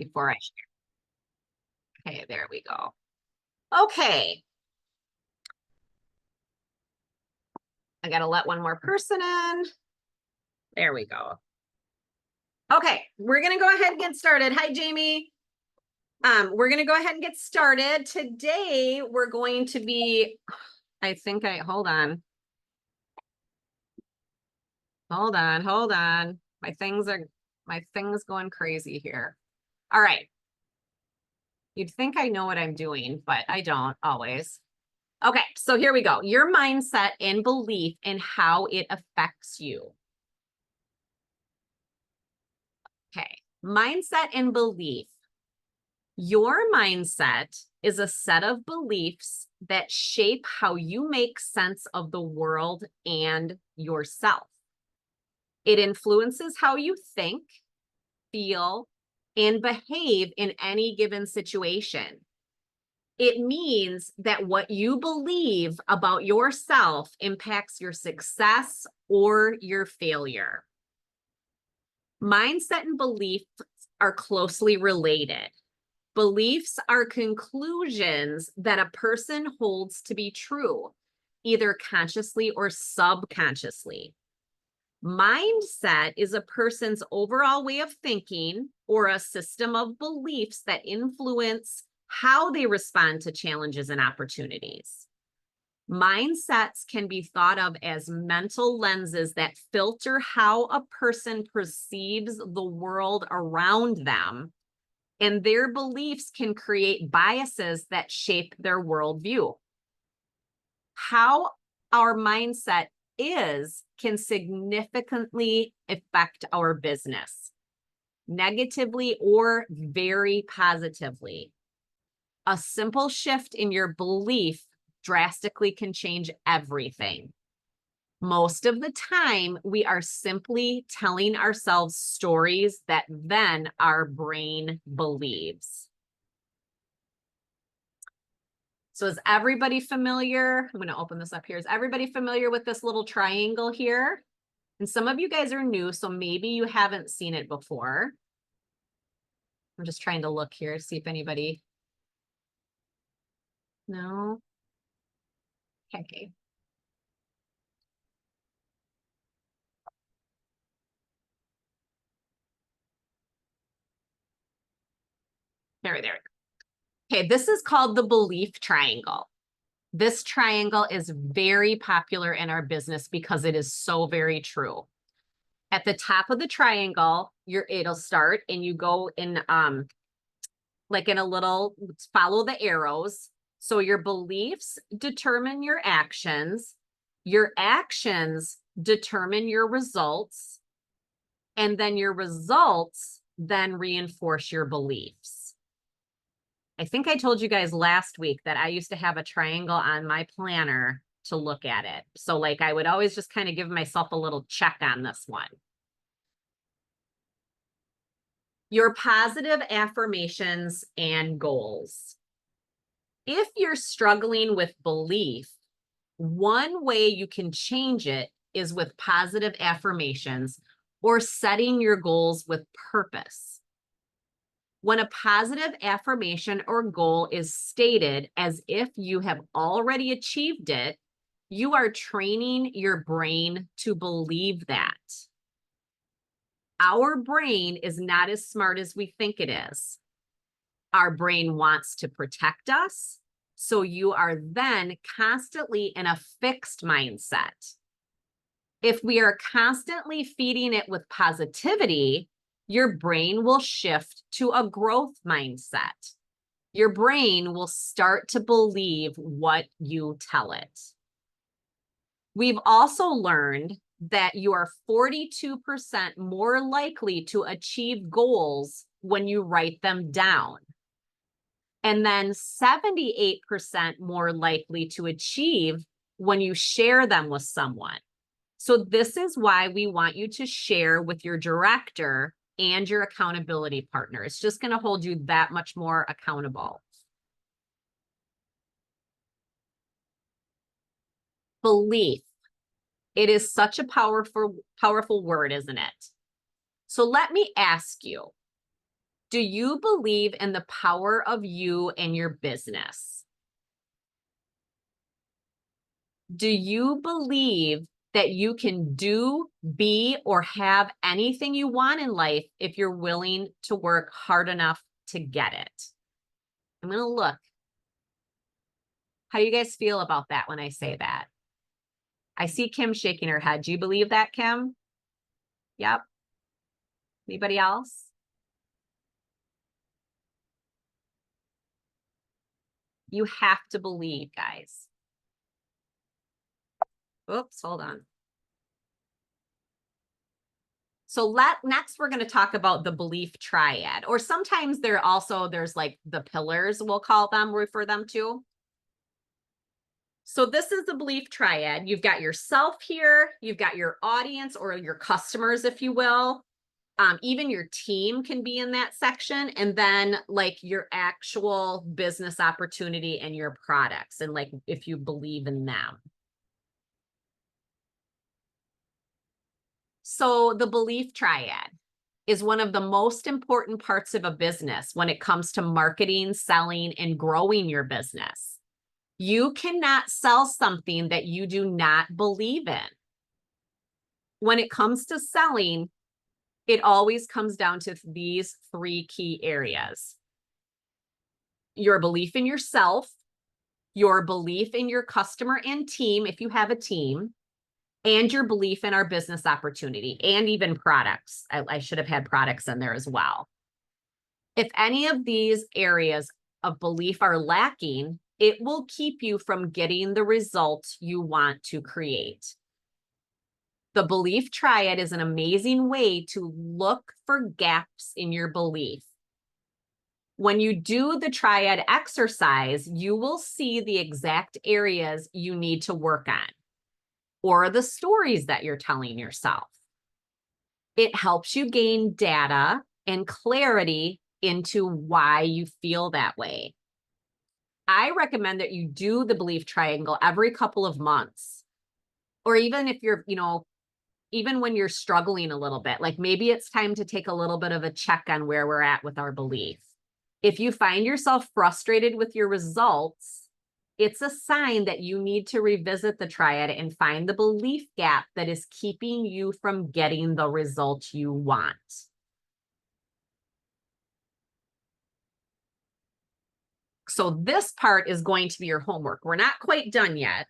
before I share. Okay, there we go. Okay. I got to let one more person in. There we go. Okay, we're going to go ahead and get started. Hi, Jamie. We're going to go ahead and get started. Today, we're going to be, hold on. Hold on. My thing's going crazy here. All right. You'd think I know what I'm doing, but I don't always. Okay, so here we go. Your mindset and belief and how it affects you. Okay, mindset and belief. Your mindset is a set of beliefs that shape how you make sense of the world and yourself. It influences how you think, feel, and behave in any given situation. It means that what you believe about yourself impacts your success or your failure. Mindset and beliefs are closely related. Beliefs are conclusions that a person holds to be true, either consciously or subconsciously. Mindset is a person's overall way of thinking or a system of beliefs that influence how they respond to challenges and opportunities. Mindsets can be thought of as mental lenses that filter how a person perceives the world around them, and their beliefs can create biases that shape their worldview. How our mindset is can significantly affect our business, negatively or very positively. A simple shift in your belief drastically can change everything. Most of the time, we are simply telling ourselves stories that then our brain believes. So is everybody familiar? I'm going to open this up here. Is everybody familiar with this little triangle here? And some of you guys are new, so maybe you haven't seen it before. I'm just trying to look here to see if anybody. No? Okay. There. Okay, this is called the belief triangle. This triangle is very popular in our business because it is so very true. At the top of the triangle, it'll start and you go in like in a little, follow the arrows. So your beliefs determine your actions determine your results, and then your results then reinforce your beliefs. I think I told you guys last week that I used to have a triangle on my planner to look at it. So like I would always just kind of give myself a little check on this one. Your positive affirmations and goals. If you're struggling with belief, one way you can change it is with positive affirmations or setting your goals with purpose. When a positive affirmation or goal is stated as if you have already achieved it, you are training your brain to believe that. Our brain is not as smart as we think it is. Our brain wants to protect us, so you are then constantly in a fixed mindset. If we are constantly feeding it with positivity, your brain will shift to a growth mindset. Your brain will start to believe what you tell it. We've also learned that you are 42% more likely to achieve goals when you write them down, and then 78% more likely to achieve when you share them with someone. So this is why we want you to share with your director and your accountability partner. It's just going to hold you that much more accountable. Belief. It is such a powerful word, isn't it? So let me ask you, Do you believe in the power of you and your business? Do you believe that you can do, be, or have anything you want in life if you're willing to work hard enough to get it? I'm going to look. How do you guys feel about that when I say that? I see Kim shaking her head. Do you believe that, Kim? Yep. Anybody else? You have to believe, guys. Oops, hold on. So next we're going to talk about the belief triad, or sometimes there's like the pillars, we'll refer them to. So this is the belief triad. You've got yourself here, you've got your audience or your customers, if you will. Even your team can be in that section, and then like your actual business opportunity and your products, and like if you believe in them. So the belief triad is one of the most important parts of a business when it comes to marketing, selling, and growing your business. You cannot sell something that you do not believe in. When it comes to selling, it always comes down to these three key areas: your belief in yourself, your belief in your customer and team, if you have a team, and your belief in our business opportunity, and even products. I should have had products in there as well. If any of these areas of belief are lacking, it will keep you from getting the results you want to create. The belief triad is an amazing way to look for gaps in your belief. When you do the triad exercise, you will see the exact areas you need to work on, or the stories that you're telling yourself. It helps you gain data and clarity into why you feel that way. I recommend that you do the belief triangle every couple of months, or even if you're, even when you're struggling a little bit, like maybe it's time to take a little bit of a check on where we're at with our belief. If you find yourself frustrated with your results, it's a sign that you need to revisit the triad and find the belief gap that is keeping you from getting the results you want. So this part is going to be your homework. We're not quite done yet,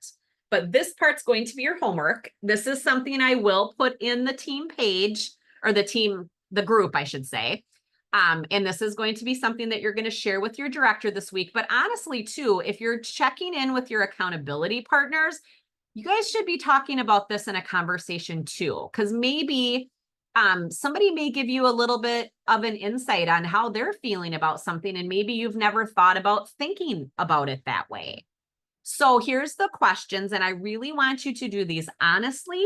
but this part's going to be your homework. This is something I will put in the team page, or the group, I should say. And this is going to be something that you're going to share with your director this week. But honestly, too, if you're checking in with your accountability partners, you guys should be talking about this in a conversation too, because maybe somebody may give you a little bit of an insight on how they're feeling about something, and maybe you've never thought about thinking about it that way. So here's the questions, and I really want you to do these honestly.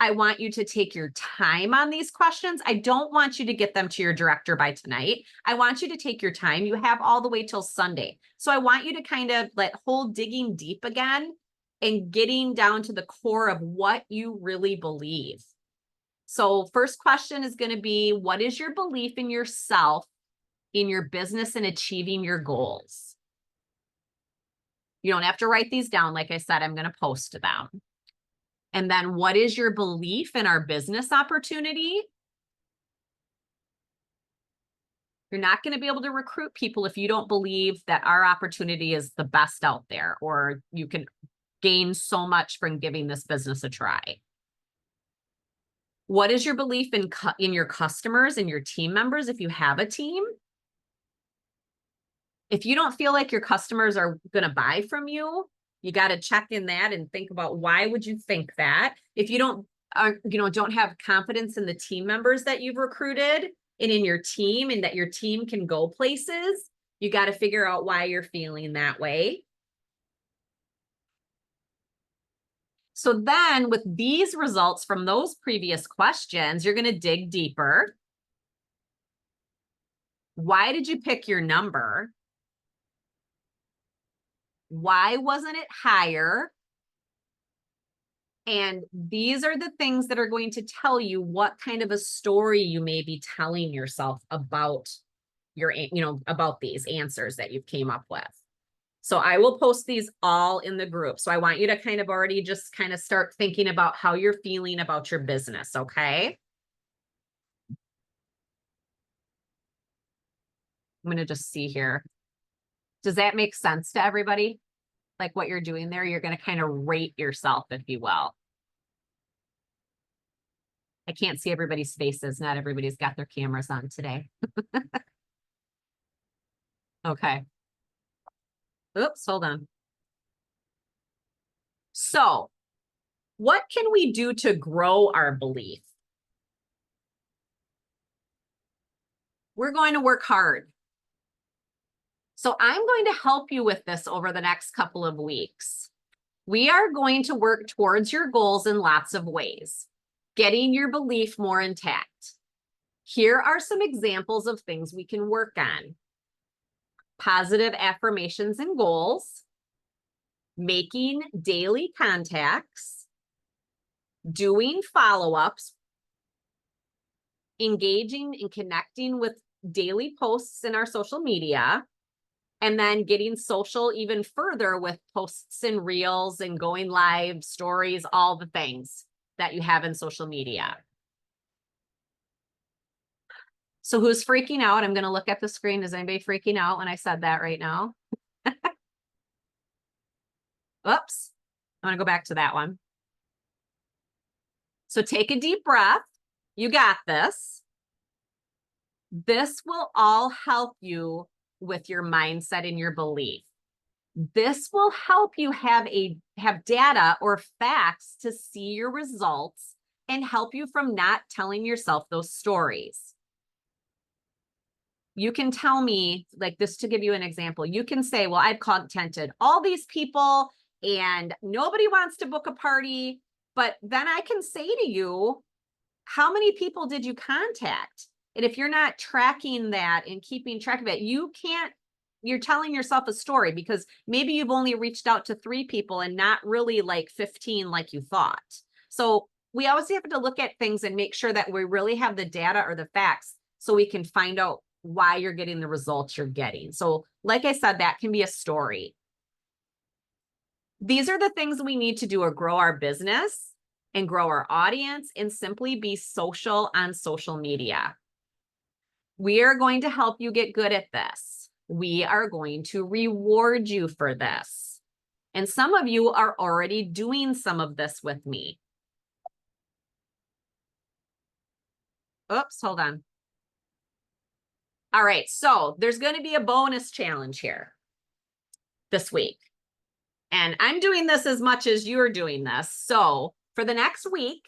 I want you to take your time on these questions. I don't want you to get them to your director by tonight. I want you to take your time. You have all the way till Sunday. So I want you to kind of hold digging deep again and getting down to the core of what you really believe. So first question is going to be, what is your belief in yourself, in your business, and achieving your goals? You don't have to write these down. Like I said, I'm going to post them. And then what is your belief in our business opportunity? You're not going to be able to recruit people if you don't believe that our opportunity is the best out there, or you can gain so much from giving this business a try. What is your belief in your customers and your team members if you have a team? If you don't feel like your customers are going to buy from you, you got to check in that and think about, why would you think that? If you don't have confidence in the team members that you've recruited and in your team, and that your team can go places, you got to figure out why you're feeling that way. So then with these results from those previous questions, you're going to dig deeper. Why did you pick your number? Why wasn't it higher? And these are the things that are going to tell you what kind of a story you may be telling yourself about about these answers that you've came up with. So I will post these all in the group. So I want you to kind of already just kind of start thinking about how you're feeling about your business, okay? I'm going to just see here. Does that make sense to everybody? Like what you're doing there, you're going to kind of rate yourself, if you will. I can't see everybody's faces. Not everybody's got their cameras on today. Okay. Oops, hold on. So what can we do to grow our belief? We're going to work hard. So I'm going to help you with this over the next couple of weeks. We are going to work towards your goals in lots of ways, getting your belief more intact. Here are some examples of things we can work on. Positive affirmations and goals, making daily contacts, doing follow-ups, engaging and connecting with daily posts in our social media, and then getting social even further with posts and reels and going live, stories, all the things that you have in social media. So who's freaking out? I'm going to look at the screen. Is anybody freaking out when I said that right now? Oops. I'm going to go back to that one. So take a deep breath. You got this. This will all help you with your mindset and your belief. This will help you have data or facts to see your results and help you from not telling yourself those stories. You can tell me, like this, to give you an example, you can say, well, I've contacted all these people and nobody wants to book a party. But then I can say to you, how many people did you contact? And if you're not tracking that and keeping track of it, you're telling yourself a story because maybe you've only reached out to 3 people and not really like 15 like you thought. So we always have to look at things and make sure that we really have the data or the facts so we can find out why you're getting the results you're getting. So like I said, that can be a story. These are the things we need to do to grow our business and grow our audience and simply be social on social media. We are going to help you get good at this. We are going to reward you for this. And some of you are already doing some of this with me. Oops, hold on. All right, so there's going to be a bonus challenge here this week. And I'm doing this as much as you're doing this. So for the next week,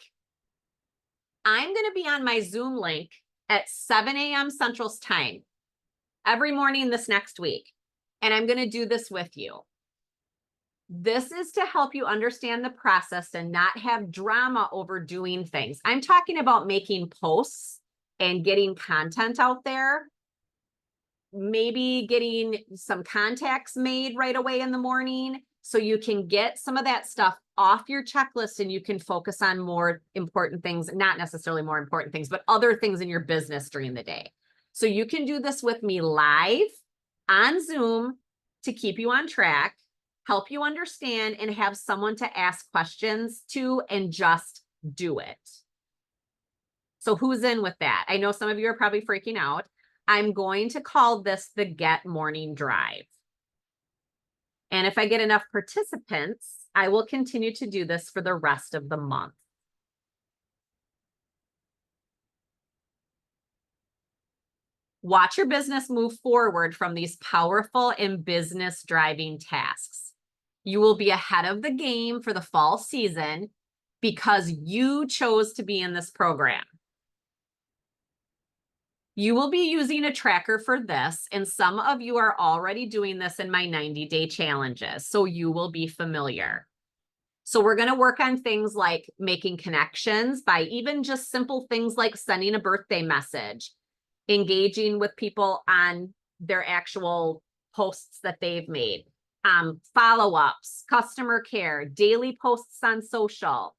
I'm going to be on my Zoom link at 7 a.m. Central Time every morning this next week. And I'm going to do this with you. This is to help you understand the process and not have drama over doing things. I'm talking about making posts and getting content out there. Maybe getting some contacts made right away in the morning so you can get some of that stuff off your checklist and you can focus on more important things, not necessarily more important things, but other things in your business during the day. So you can do this with me live on Zoom to keep you on track, help you understand, and have someone to ask questions to and just do it. So who's in with that? I know some of you are probably freaking out. I'm going to call this the Get Morning Drive. And if I get enough participants, I will continue to do this for the rest of the month. Watch your business move forward from these powerful and business driving tasks. You will be ahead of the game for the fall season because you chose to be in this program. You will be using a tracker for this, and some of you are already doing this in my 90-day challenges, so you will be familiar. So we're going to work on things like making connections by even just simple things like sending a birthday message, engaging with people on their actual posts that they've made, follow-ups, customer care, daily posts on social.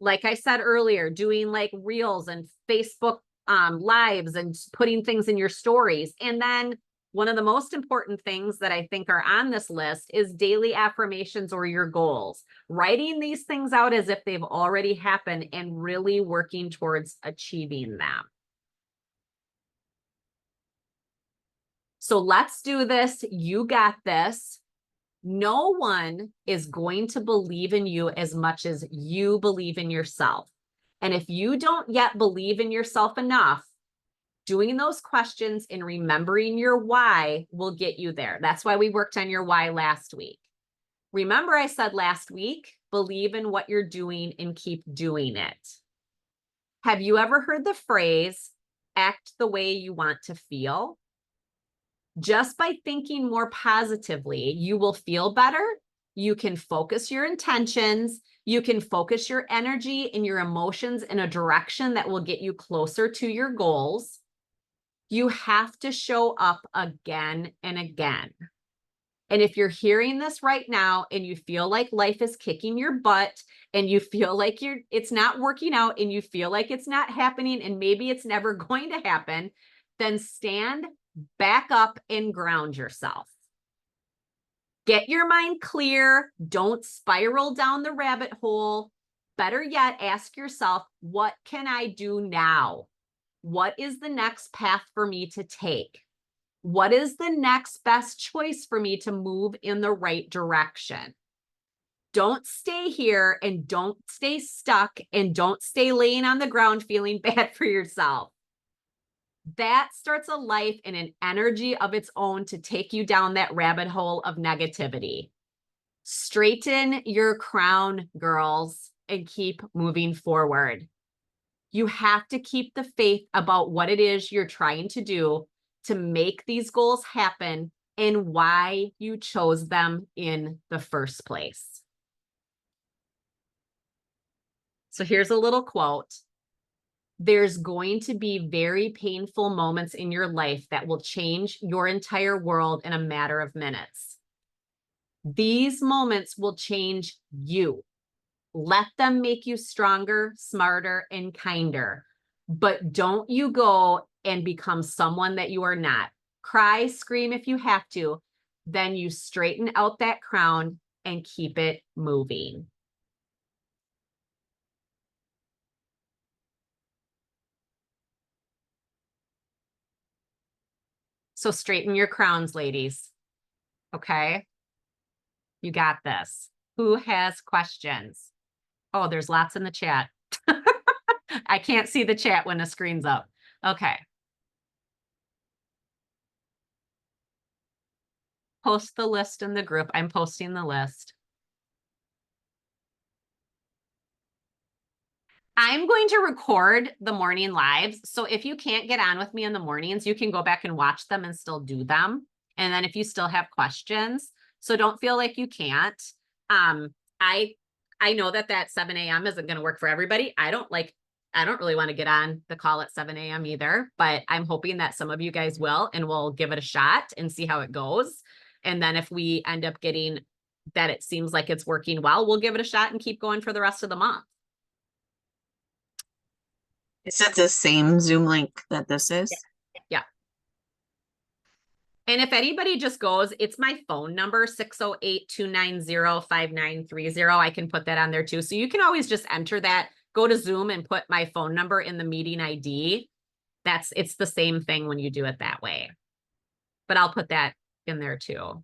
Like I said earlier, doing like reels and Facebook lives and putting things in your stories. And then one of the most important things that I think are on this list is daily affirmations or your goals. Writing these things out as if they've already happened and really working towards achieving them. So let's do this. You got this. No one is going to believe in you as much as you believe in yourself. And if you don't yet believe in yourself enough, doing those questions and remembering your why will get you there. That's why we worked on your why last week. Remember, I said last week, believe in what you're doing and keep doing it. Have you ever heard the phrase, act the way you want to feel? Just by thinking more positively, you will feel better. You can focus your intentions. You can focus your energy and your emotions in a direction that will get you closer to your goals. You have to show up again and again. And if you're hearing this right now and you feel like life is kicking your butt and you feel like it's not working out and you feel like it's not happening and maybe it's never going to happen, then stand back up and ground yourself. Get your mind clear. Don't spiral down the rabbit hole. Better yet, ask yourself, what can I do now? What is the next path for me to take? What is the next best choice for me to move in the right direction? Don't stay here and don't stay stuck and don't stay laying on the ground feeling bad for yourself. That starts a life and an energy of its own to take you down that rabbit hole of negativity. Straighten your crown, girls, and keep moving forward. You have to keep the faith about what it is you're trying to do to make these goals happen and why you chose them in the first place. So here's a little quote. There's going to be very painful moments in your life that will change your entire world in a matter of minutes. These moments will change you. Let them make you stronger, smarter, and kinder. But don't you go and become someone that you are not. Cry, scream if you have to. Then you straighten out that crown and keep it moving. So straighten your crowns, ladies. Okay? You got this. Who has questions? Oh, there's lots in the chat. I can't see the chat when the screen's up. Okay. Post the list in the group. I'm posting the list. I'm going to record the morning lives. So if you can't get on with me in the mornings, you can go back and watch them and still do them. And then if you still have questions, so don't feel like you can't. I know that 7 a.m. isn't going to work for everybody. I don't really want to get on the call at 7 a.m. either, but I'm hoping that some of you guys will, and we'll give it a shot and see how it goes. And then if we end up getting that it seems like it's working well, we'll give it a shot and keep going for the rest of the month. Is it the same Zoom link that this is? Yeah. And if anybody just goes, it's my phone number, 608-290-5930. I can put that on there too. So you can always just enter that, go to Zoom and put my phone number in the meeting ID. It's the same thing when you do it that way. But I'll put that in there too.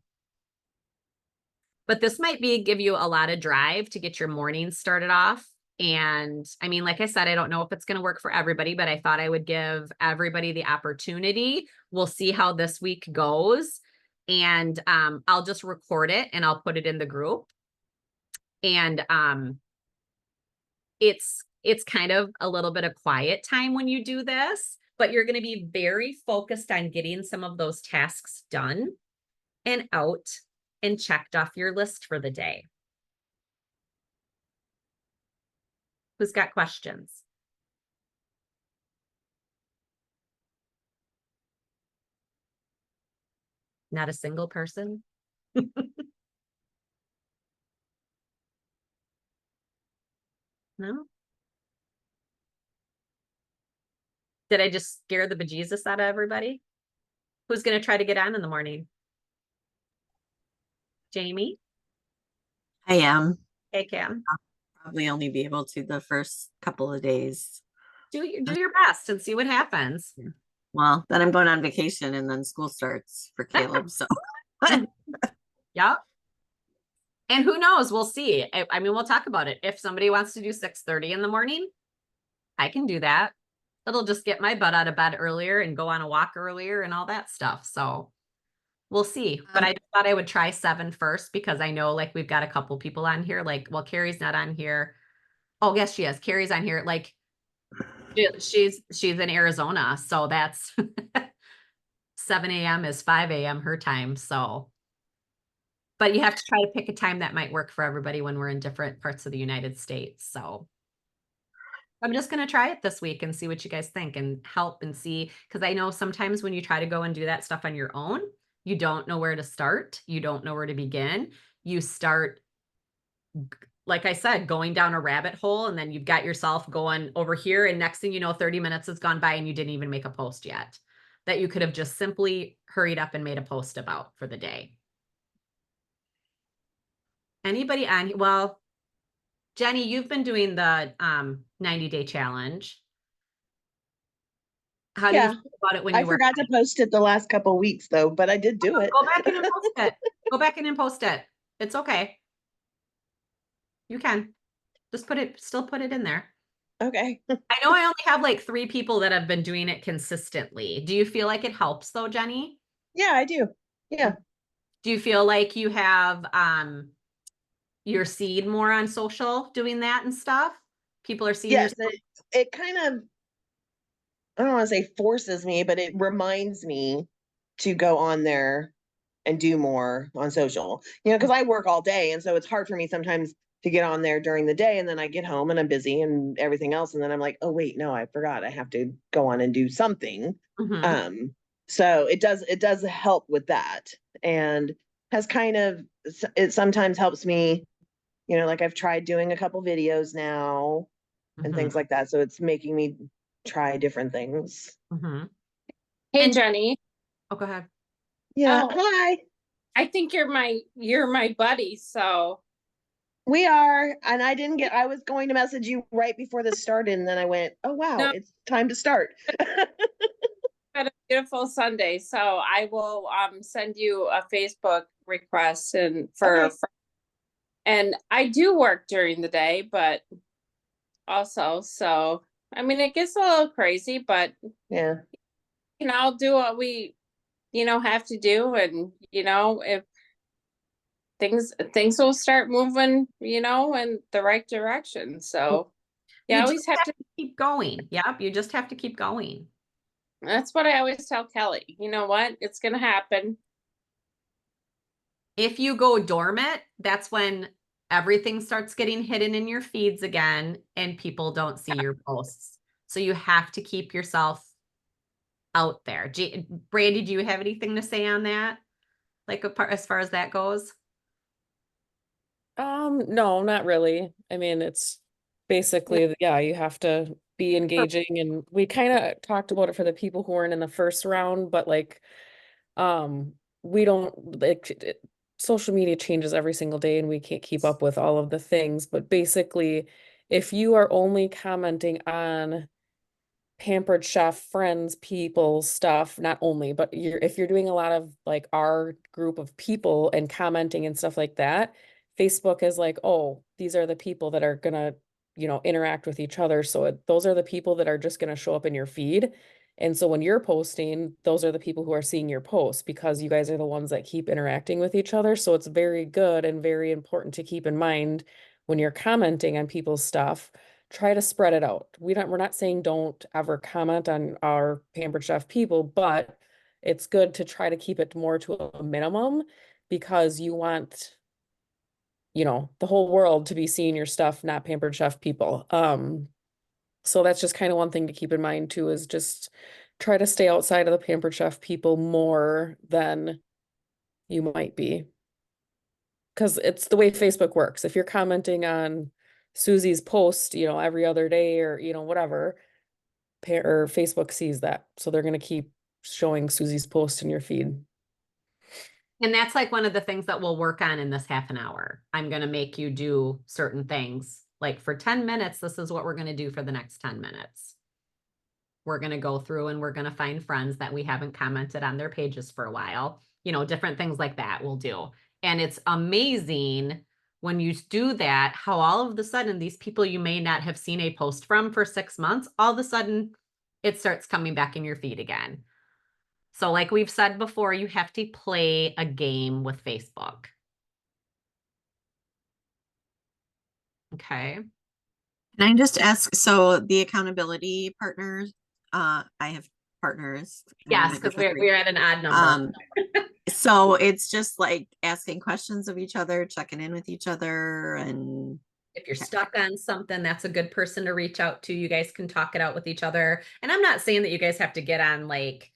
But this might give you a lot of drive to get your morning started off. And I mean, like I said, I don't know if it's going to work for everybody, but I thought I would give everybody the opportunity. We'll see how this week goes. And I'll just record it and I'll put it in the group. And it's kind of a little bit of quiet time when you do this, but you're going to be very focused on getting some of those tasks done and out and checked off your list for the day. Who's got questions? Not a single person? No? Did I just scare the bejesus out of everybody? Who's gonna try to get on in the morning? Jamie? I am Hey, Cam. probably only be able to the first couple of days. Do your best and see what happens. Yeah. Well, then I'm going on vacation and then school starts for Caleb. So Yep. And who knows? We'll see. I mean, we'll talk about it. If somebody wants to do 6:30 in the morning, I can do that. It'll just get my butt out of bed earlier and go on a walk earlier and all that stuff. So we'll see. But um, I just thought I would try 7 first because I know like we've got a couple people on here. Like, well, Carrie's not on here. Oh, yes, she is. Carrie's on here. Like she's in Arizona. So that's 7 a.m. is 5 a.m. her time. So, but you have to try to pick a time that might work for everybody when we're in different parts of the United States. So I'm just going to try it this week and see what you guys think and help and see. Because I know sometimes when you try to go and do that stuff on your own, you don't know where to start. You don't know where to begin. You start, like I said, going down a rabbit hole, and then you've got yourself going over here. And next thing you know, 30 minutes has gone by and you didn't even make a post yet that you could have just simply hurried up and made a post about for the day. Anybody on? Well, Jenny, you've been doing the 90-day challenge. How do you Yeah, feel about it when I you were forgot to post it the last couple weeks though, but I did do it. go back in and post it. Go back in and post it. It's okay. You can just still put it in there. Okay. I know I only have like 3 people that have been doing it consistently. Do you feel like it helps though, Jenny? Yeah, I do. Yeah. Do you feel like you have your seed more on social doing that and stuff? People are seeing your Yes, it kind of, I don't want to say forces me, but it reminds me to go on there and do more on social. Because I work all day, and so it's hard for me sometimes to get on there during the day, and then I get home and I'm busy and everything else, and then I'm like, oh wait, no, I forgot. I have to go on and do something. Mhm. Um, so it does help with that, and has kind of it sometimes helps me. Like I've tried doing a couple videos now and Mhm. things like that, so it's making me try different things. Mhm. Hey And Jenny. oh, go ahead. Yeah, Oh, hi. I think you're my buddy, so We are, and I was going to message you right before this started, and then I went, oh wow, no, it's time to start. had a beautiful Sunday. So I will send you a Facebook request Okay. and I do work during the day, but also so I mean it gets a little crazy, but Yeah. I'll do what we have to do, and if things will start moving, in the right direction. So you You just always have have to. to keep going. Yep, you just have to keep going. That's what I always tell Kelly. You know what? It's going to happen. If you go dormant, that's when everything starts getting hidden in your feeds again and people don't see your posts. So you have to keep yourself out there. Brandy, do you have anything to say on that? Like as far as that goes? No, not really. I mean, it's basically, yeah, you have to be engaging, and we kind of talked about it for the people who weren't in the first round, but like, um, we don't like social media changes every single day and we can't keep up with all of the things, but basically, if you are only commenting on pampered chef friends, people, stuff, not only, but if you're doing a lot of like our group of people and commenting and stuff like that, Facebook is like, oh, these are the people that are gonna, interact with each other. So those are the people that are just gonna show up in your feed. And so when you're posting, those are the people who are seeing your posts because you guys are the ones that keep interacting with each other. So it's very good and very important to keep in mind when you're commenting on people's stuff. Try to spread it out. We're not saying don't ever comment on our Pampered Chef people, but it's good to try to keep it more to a minimum because you want, the whole world to be seeing your stuff, not Pampered Chef people. So that's just kind of one thing to keep in mind too, is just try to stay outside of the Pampered Chef people more than you might be. Because it's the way Facebook works. If you're commenting on Susie's post, every other day or, whatever, or Facebook sees that. So they're going to keep showing Susie's post in your feed. And that's like one of the things that we'll work on in this half an hour. I'm going to make you do certain things. Like for 10 minutes, this is what we're going to do for the next 10 minutes. We're going to go through and we're going to find friends that we haven't commented on their pages for a while. You know, different things like that we'll do. And it's amazing when you do that, how all of a sudden these people you may not have seen a post from for 6 months, all of a sudden it starts coming back in your feed again. So like we've said before, you have to play a game with Facebook. Okay. Can I just ask, so the accountability partners, I have partners. and I'm in Yes, a group because of three. we're at an odd number. So it's just like asking questions of each other, checking in with each other, and If you're stuck on something, that's a good person to reach out to. You guys can talk it out with each other. And I'm not saying that you guys have to get on like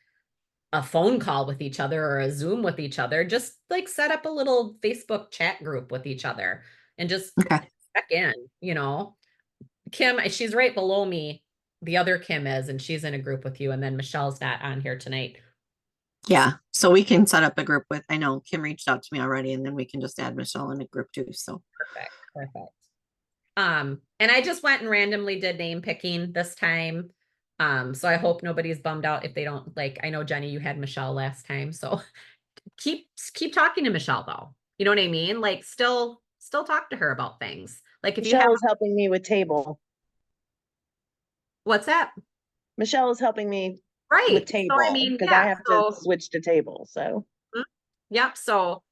a phone call with each other or a Zoom with each other. Just like set up a little Facebook chat group with each other and just okay. check in, you know. Kim, she's right below me. The other Kim is, and she's in a group with you. And then Michelle's not on here tonight. Yeah. So we can set up a group with, I know Kim reached out to me already, and then we can just add Michelle in a group too. So Perfect. Perfect. And I just went and randomly did name picking this time. So I hope nobody's bummed out if they don't like, I know Jenny, you had Michelle last time. So keep talking to Michelle though. You know what I mean? Like still talk to her about things. Like if you have, Michelle is helping me with table. what's that? Michelle is helping me Right. with So table I mean, because yeah, I have so to switch to table. So yep. So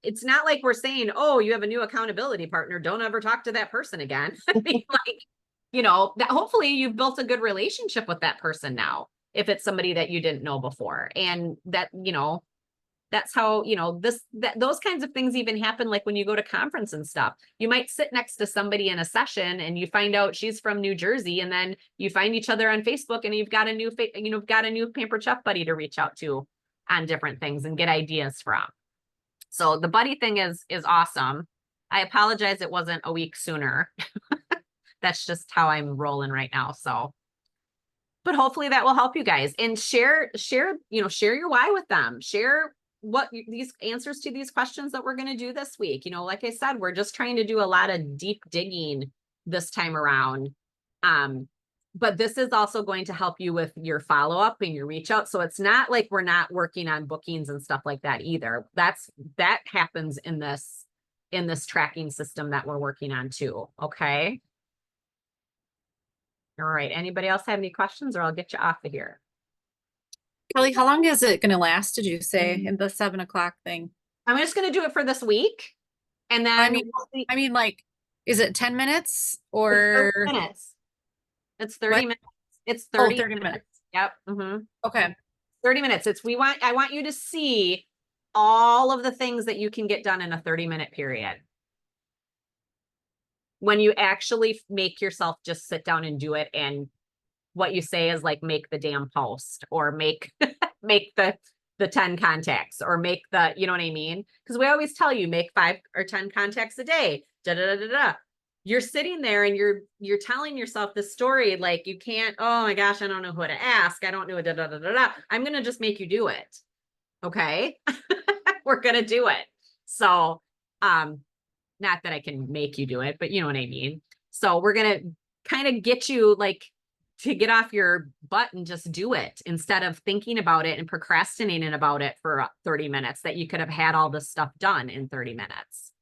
it's not like we're saying, oh, you have a new accountability partner. Don't ever talk to that person again. I mean, like, you know, that hopefully you've built a good relationship with that person now, if it's somebody that you didn't know before. And that, you know, that's how, you know, those kinds of things even happen like when you go to conference and stuff. You might sit next to somebody in a session and you find out she's from New Jersey, and then you find each other on Facebook and you've got a new Pampered Chef buddy to reach out to on different things and get ideas from. So the buddy thing is awesome. I apologize it wasn't a week sooner. That's just how I'm rolling right now. So, but hopefully that will help you guys, and share your why with them. Share what these answers to these questions that we're going to do this week. You know, like I said, we're just trying to do a lot of deep digging this time around. But this is also going to help you with your follow-up and your reach out. So it's not like we're not working on bookings and stuff like that either. That happens in this tracking system that we're working on too. Okay. All right. Anybody else have any questions, or I'll get you off of here. Kelly, how long is it gonna last, did you say, in the 7 o'clock thing? I'm just going to do it for this week. And then I mean, like, is it 10 minutes it's or 30 minutes. It's 30 What? minutes. It's Oh, 30 30 minutes. Yep. Okay. 30 minutes. I want you to see all of the things that you can get done in a 30-minute period. When you actually make yourself just sit down and do it, and what you say is like, make the damn post, or make the 10 contacts, or make the, you know what I mean? Because we always tell you, make 5 or 10 contacts a day. Da da da da da. You're sitting there and you're telling yourself this story like you can't, oh my gosh, I don't know who to ask. I don't know, da da da da da. I'm gonna just make you do it. Okay. We're gonna do it. So not that I can make you do it, but you know what I mean? So we're gonna kind of get you like to get off your butt and just do it, instead of thinking about it and procrastinating about it for 30 minutes, that you could have had all this stuff done in 30 minutes.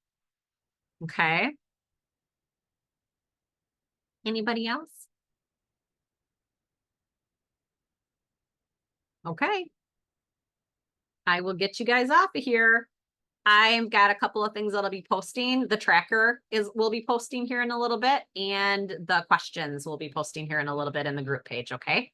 Okay. Anybody else? Okay. I will get you guys off of here. I've got a couple of things that I'll be posting. The tracker will be posting here in a little bit, and the questions will be posting here in a little bit in the group page, okay?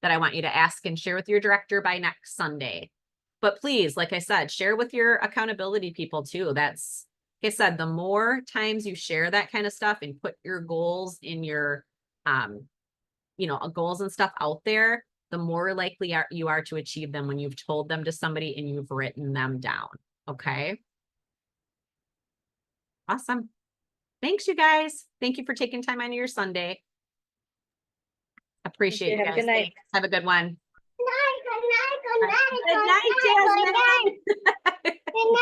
That I want you to ask and share with your director by next Sunday. But please, like I said, share with your accountability people too. That's, like I said, the more times you share that kind of stuff and put your goals in your, goals and stuff out there, the more likely you are to achieve them when you've told them to somebody and you've written them down. Okay. Awesome. Thanks, you guys. Thank you for taking time out of your Sunday. Appreciate you Have a guys. good night. Thanks. Have a good one. Good night, Jasmine.